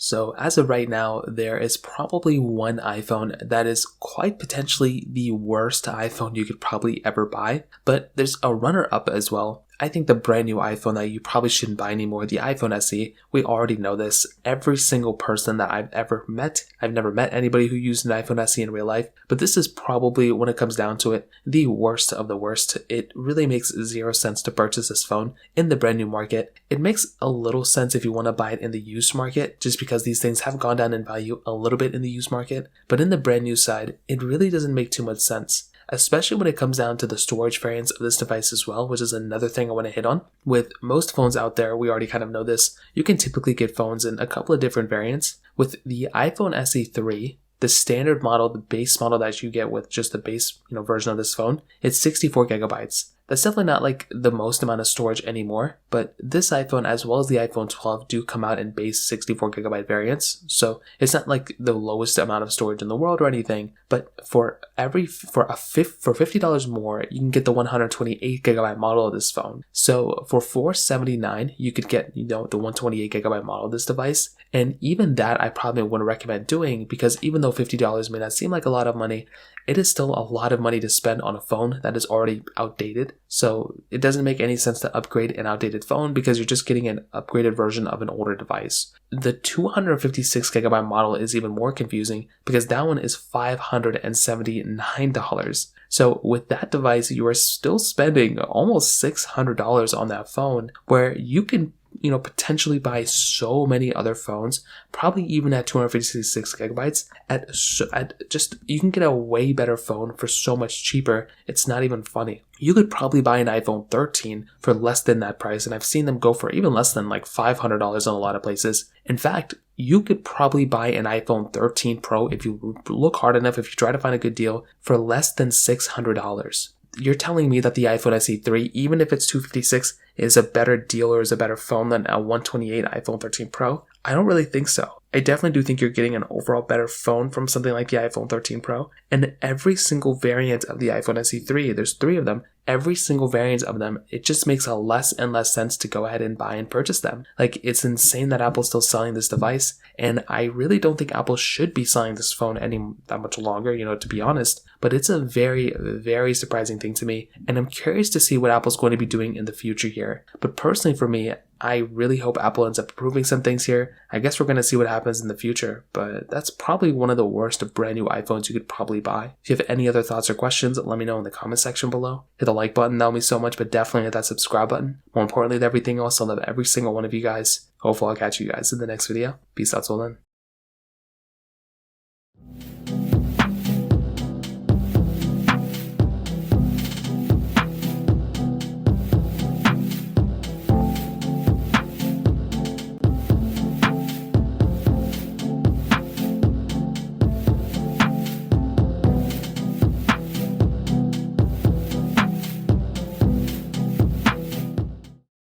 So as of right now, there is probably one iPhone that is quite potentially the worst iPhone you could probably ever buy, but there's a runner-up as well. I think the brand new iPhone that you probably shouldn't buy anymore, the iPhone SE, we already know this. Every single person that I've ever met, I've never met anybody who used an iPhone SE in real life, but this is probably, when it comes down to it, the worst of the worst. It really makes zero sense to purchase this phone in the brand new market. It makes a little sense if you want to buy it in the used market, just because these things have gone down in value a little bit in the used market, but in the brand new side, it really doesn't make too much sense. Especially when it comes down to the storage variants of this device as well, which is another thing I want to hit on. With most phones out there, we already kind of know this, you can typically get phones in a couple of different variants. With the iPhone SE 3, the standard model, the base model that you get with just the base version of this phone, it's 64 gigabytes. That's definitely not like the most amount of storage anymore, but this iPhone as well as the iPhone 12 do come out in base 64 gigabyte variants, so it's not like the lowest amount of storage in the world or anything, but for $50 more, you can get the 128 gigabyte model of this phone. So for $479, you could get the 128 gigabyte model of this device, and even that I probably wouldn't recommend doing, because even though $50 may not seem like a lot of money, it is still a lot of money to spend on a phone that is already outdated. So it doesn't make any sense to upgrade an outdated phone because you're just getting an upgraded version of an older device. The 256 gigabyte model is even more confusing because that one is $579. So with that device, you are still spending almost $600 on that phone, where you can potentially buy so many other phones, probably even at 256 gigabytes, you can get a way better phone for so much cheaper. It's not even funny. You could probably buy an iPhone 13 for less than that price, and I've seen them go for even less than like $500 in a lot of places. In fact, you could probably buy an iPhone 13 Pro if you look hard enough, if you try to find a good deal, for less than $600. You're telling me that the iPhone SE 3, even if it's 256, is a better deal or is a better phone than a 128 iPhone 13 Pro? I don't really think so. I definitely do think you're getting an overall better phone from something like the iPhone 13 Pro. And every single variant of the iPhone SE 3, there's 3 of them, every single variant of them, it just makes a less and less sense to go ahead and buy and purchase them. Like, it's insane that Apple's still selling this device, and I really don't think Apple should be selling this phone that much longer, to be honest. But it's a very, very surprising thing to me, and I'm curious to see what Apple's going to be doing in the future here. But personally for me, I really hope Apple ends up improving some things here. I guess we're going to see what happens in the future, but that's probably one of the worst brand new iPhones you could probably buy. If you have any other thoughts or questions, let me know in the comment section below. Hit the like button, that would mean so much, but definitely hit that subscribe button. More importantly than everything else, I love every single one of you guys. Hopefully I'll catch you guys in the next video. Peace out till then.